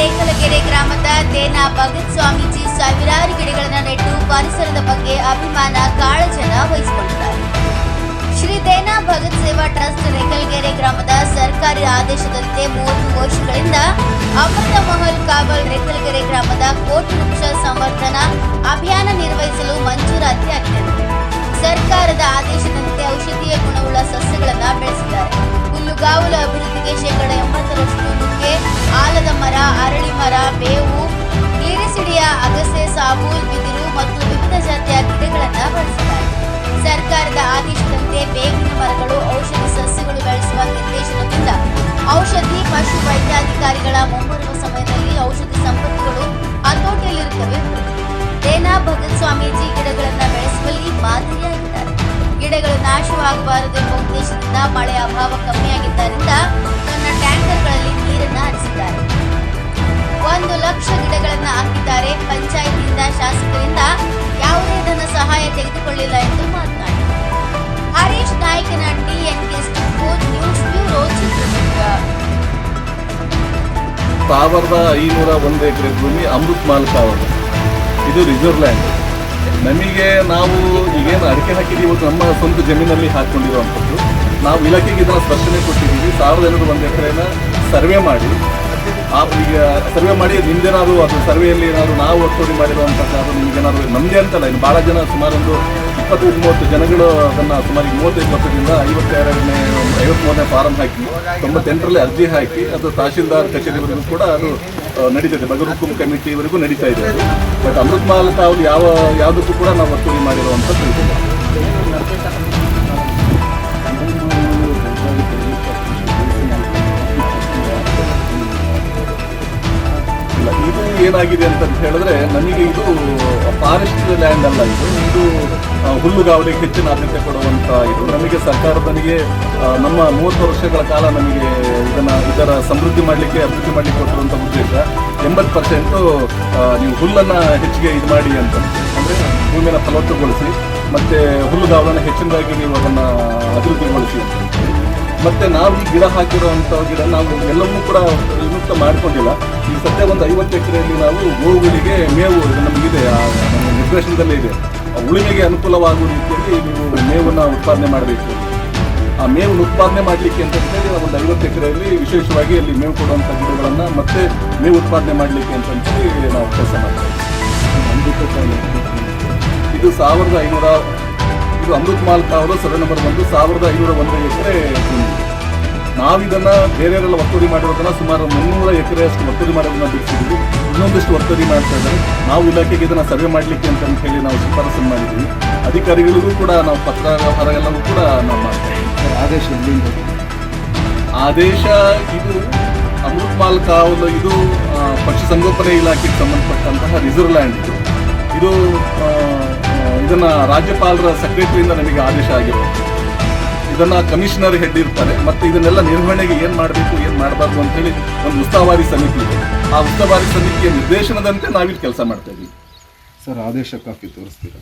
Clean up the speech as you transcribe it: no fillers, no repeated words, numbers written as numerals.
ರೇಖಲಗೆರೆ ಗ್ರಾಮದ ದೇನಾ ಭಗತ್ ಸ್ವಾಮೀಜಿ ಸಾವಿರಾರು ಗಿಡಗಳನ್ನು ನೆಟ್ಟು ಪರಿಸರದ ಬಗ್ಗೆ ಅಭಿಮಾನ ಕಾಳಜನ ವಹಿಸಿಕೊಂಡಿದ್ದಾರೆ. ಶ್ರೀ ದೇನಾ ಭಗತ್ ಸೇವಾ ಟ್ರಸ್ಟ್ ರೇಖಲಗೆರೆ ಗ್ರಾಮದ ಸರ್ಕಾರಿ ಆದೇಶದಂತೆ 30 ವರ್ಷಗಳಿಂದ ಅಮೃತ ಮಹಲ್ ಕಾವಲ್ ರೇಖಲಗೆರೆ ಗ್ರಾಮದ ಕೋಟಿ ವೃಕ್ಷ ಸಂವರ್ಧನಾ ಅಭಿಯಾನ ನಿರ್ವಹಿಸಲು ಮಂಜೂರಾತಿಯಾಗಿದೆ. ಸರ್ಕಾರದ ಆದೇಶದಂತೆ ಔಷಧೀಯ ಗುಣವುಳ್ಳ ಸಸ್ಯಗಳನ್ನು ಬೆಳೆಸಿದ್ದಾರೆ. ಹುಲ್ಲುಗಾವಲು ಅಭಿವೃದ್ಧಿಗೆ ಶೇಕಡ 80% ನುಗ್ಗೆ, ಆಲದ ಮರ, ಅರಳಿ ಮರ, ಬೇವು, ಗ್ಲಿರಿಸಿಡಿಯ, ಅಗಸೆ, ಸಾಬೂಲ್, ಬಿದಿರು ಮತ್ತು ವಿವಿಧ ಜಾತಿಯ ಗಿಡಗಳನ್ನು ಬಳಸಿದ್ದಾರೆ. ಸರ್ಕಾರದ ಆದೇಶದಂತೆ ಬೇವಿನ ಮರಗಳು, ಔಷಧಿ ಸಸ್ಯಗಳು ಬೆಳೆಸುವ ನಿರ್ದೇಶನದಿಂದ ಔಷಧಿ ಪಶು ವೈದ್ಯಾಧಿಕಾರಿಗಳ ಮುಂಬರುವ ಸಮಯದಲ್ಲಿ ಔಷಧಿ ಸಂಪತ್ತುಗಳು ಹತೋಟಿಯಲ್ಲಿರುತ್ತವೆ. ದೇನಾ ಭಗತ್ ಸ್ವಾಮೀಜಿ ಗಿಡಗಳನ್ನು ಬೆಳೆಸುವಲ್ಲಿ ಮಾದರಿಯಾಗಿದ್ದಾರೆ. ಗಿಡಗಳು ನಾಶವಾಗಬಾರದು ಎಂಬ ಉದ್ದೇಶದಿಂದ ಮಳೆಯ ಅಭಾವ ಕಮ್ಮಿಯಾಗಿದ್ದರಿಂದ ತನ್ನ ಟ್ಯಾಂಕರ್ಗಳಲ್ಲಿ ನೀರನ್ನು ಹರಿಸಿದ್ದಾರೆ. 1 ಲಕ್ಷ ಗಿಡಗಳನ್ನು ಹಾಕಿದ್ದಾರೆ. ಪಂಚಾಯಿತಿಯಿಂದ, ಶಾಸಕರಿಂದ ಯಾವುದೇ ಧನ ಸಹಾಯ ತೆಗೆದುಕೊಳ್ಳಿಲ್ಲ ಎಂದು ಮಾತನಾಡಿದರು. Harish Nayakanahatti, NK news bureau, Chitradurga. 1501 acre ಭೂಮಿ ಅಮೃತ್ ಮಹಲ್ ಕಾವಲ್, ಇದು ರಿಸರ್ವ್ ಲ್ಯಾಂಡ್. ನಮಗೆ ನಾವು ಈಗೇನು ಅಡಿಕೆ ಹಾಕಿದ್ದೀವಿ ಇವತ್ತು ನಮ್ಮ ಸ್ವಂತ ಜಮೀನಲ್ಲಿ ಹಾಕ್ಕೊಂಡಿರುವಂಥದ್ದು. ನಾವು ಇಲಾಖೆಗೆ ಇದನ್ನು ಸ್ಪಷ್ಟನೆ ಕೊಟ್ಟಿದ್ದೀವಿ. 1501 ಎಕರೆನ ಸರ್ವೆ ಮಾಡಿ, ಈಗ ಸರ್ವೆ ಮಾಡಿ ನಿಮ್ದೇನಾದ್ರು ಅದು ಸರ್ವೆಯಲ್ಲಿ ಏನಾದ್ರು ನಾವು ಒತ್ತುವರಿ ಮಾಡಿರುವಂಥದ್ದು ಅದು ನಿಮ್ಗೇನಾದ್ರು ನಮ್ಮದೇ ಅಂತಲ್ಲ, ಇನ್ನು ಭಾಳ ಜನ ಸುಮಾರು ಒಂದು 25-30 ಜನಗಳು ಅದನ್ನು ಸುಮಾರು 35 ವರ್ಷದಿಂದ 53ನೇ ಫಾರಂ ಹಾಕಿ 98ರಲ್ಲಿ ಅರ್ಜಿ ಹಾಕಿ ಅದು ತಹಶೀಲ್ದಾರ್ ಕಚೇರಿವರೆಗೂ ಕೂಡ ಅದು ನಡೀತದೆ. ಬಗರುಕುಂ ಕಮಿಟಿವರೆಗೂ ನಡೀತಾ ಇದೆ. ಬಟ್ ಅಮೃತ್ ಮಹಲ್ ಕಾವಲು ಯಾವುದಕ್ಕೂ ಕೂಡ ನಾವು ಒತ್ತುವರಿ ಮಾಡಿರುವಂಥದ್ದು ಇದೆ. ಇಲ್ಲ, ಇದು ಏನಾಗಿದೆ ಅಂತ ಹೇಳಿದ್ರೆ ನಮಗೆ ಇದು ಫಾರೆಸ್ಟ್ ಲ್ಯಾಂಡ್ ಅಲ್ಲ, ಇದು ಹುಲ್ಲುಗಾವಲಿಗೆ ಹೆಚ್ಚಿನ ಆದ್ಯತೆ ಕೊಡುವಂಥ ಇದು. ನಮಗೆ ಸರ್ಕಾರ ನನಗೆ ನಮ್ಮ 30 ವರ್ಷಗಳ ಕಾಲ ನಮಗೆ ಇದರ ಅಭಿವೃದ್ಧಿ ಮಾಡಲಿಕ್ಕೆ ಕೊಟ್ಟಿರುವಂಥ ಉದ್ದೇಶ 80% ನೀವು ಹುಲ್ಲನ್ನು ಹೆಚ್ಚಿಗೆ ಇದು ಮಾಡಿ ಅಂತ, ಅಂದರೆ ಭೂಮಿಯನ್ನು ಫಲವತ್ತಗೊಳಿಸಿ ಮತ್ತು ಹುಲ್ಲುಗಾವಲನ್ನು ಹೆಚ್ಚಿನದಾಗಿ ನೀವು ಅದನ್ನು ಅಭಿವೃದ್ಧಿಗೊಳಿಸಿ ಅಂತ. ಮತ್ತು ನಾವು ಈ ಗಿಡ ಹಾಕಿರುವಂಥ ಗಿಡ ನಾವು ಎಲ್ಲವನ್ನೂ ಕೂಡ ವಿಮುಕ್ತ ಮಾಡಿಕೊಂಡಿಲ್ಲ. ಈ ಸದ್ಯ ಒಂದು 50 ಎಕರೆಯಲ್ಲಿ ನಾವು ಗೋವುಗಳಿಗೆ ಮೇವು ನಮಗಿದೆ, ನಮ್ಮ ನಿರ್ದೇಶನದಲ್ಲೇ ಇದೆ. ಉಳುಮೆಗೆ ಅನುಕೂಲವಾಗುವ ರೀತಿಯಲ್ಲಿ ನೀವು ಮೇವನ್ನು ಉತ್ಪಾದನೆ ಮಾಡಬೇಕು. ಆ ಮೇವನ್ನು ಉತ್ಪಾದನೆ ಮಾಡಲಿಕ್ಕೆ ಅಂತ ಹೇಳಿ ಒಂದು 50 ಎಕರೆಯಲ್ಲಿ ವಿಶೇಷವಾಗಿ ಅಲ್ಲಿ ಮೇವು ಕೊಡುವಂಥ ಗಿಡಗಳನ್ನು ಮತ್ತೆ ಮೇವು ಉತ್ಪಾದನೆ ಮಾಡಲಿಕ್ಕೆ ಅಂತೇಳಿ ನಾವು ಕೆಲಸ ಮಾಡ್ತೀವಿ. ಇದು 1500, ಇದು ಅಮೃತ್ ಮಹಲ್ ಕಾವಲು ಸರ್ವೆ ನಂಬರ್ 1, 1501 ಎಕರೆ ಭೂಮಿ. ನಾವಿದನ್ನು ಬೇರೆಯವರೆಲ್ಲ ಒತ್ತುವರಿ ಮಾಡಿರೋದನ್ನ ಸುಮಾರು 300 ಎಕರೆಯಷ್ಟು ಒತ್ತುವರಿ ಮಾಡೋದನ್ನ ಬಿಡಿಸಿದ್ವಿ. ಇನ್ನೊಂದಿಷ್ಟು ಒತ್ತುವರಿ ಮಾಡ್ತಾ ಇದ್ದಾರೆ. ನಾವು ಇಲಾಖೆಗೆ ಇದನ್ನು ಸರ್ವೆ ಮಾಡಲಿಕ್ಕೆ ಅಂತ ಹೇಳಿ ನಾವು ಶಿಫಾರಸು ಮಾಡಿದ್ದೀವಿ. ಅಧಿಕಾರಿಗಳಿಗೂ ಕೂಡ ನಾವು ಪತ್ರ ವ್ಯವಹಾರ ಎಲ್ಲವೂ ಕೂಡ ನಾವು ಮಾಡ್ತೀವಿ. ಆದೇಶ ಇದು ಅಮೃತ್ ಮಹಲ್ ಕಾವಲು ಇದು ಪಶು ಸಂಗೋಪನೆ ಇಲಾಖೆಗೆ ಸಂಬಂಧಪಟ್ಟಂತಹ ರಿಸರ್ವ್ ಲ್ಯಾಂಡ್. ಇದು ಇದನ್ನು ರಾಜ್ಯಪಾಲರ ಸೆಕ್ರೆಟರಿಯಿಂದ ನಮಗೆ ಆದೇಶ ಆಗಿರೋದು. ಇದನ್ನು ಕಮಿಷನರ್ ಹೆಡ್ ಇರ್ತಾರೆ ಮತ್ತು ಇದನ್ನೆಲ್ಲ ನಿರ್ವಹಣೆಗೆ ಏನು ಮಾಡಬೇಕು ಏನು ಮಾಡಬಾರ್ದು ಅಂತೇಳಿ ಒಂದು ಉಸ್ತುವಾರಿ ಸಮಿತಿ ಇದೆ. ಆ ಉಸ್ತುವಾರಿ ಸಮಿತಿಯ ನಿರ್ದೇಶನದಂತೆ ನಾವಿಲ್ಲಿ ಕೆಲಸ ಮಾಡ್ತಾ ಇದ್ದೀವಿ. ಸರ್, ಆದೇಶ ಕಾಪಿ ತೋರಿಸ್ತೀರಾ?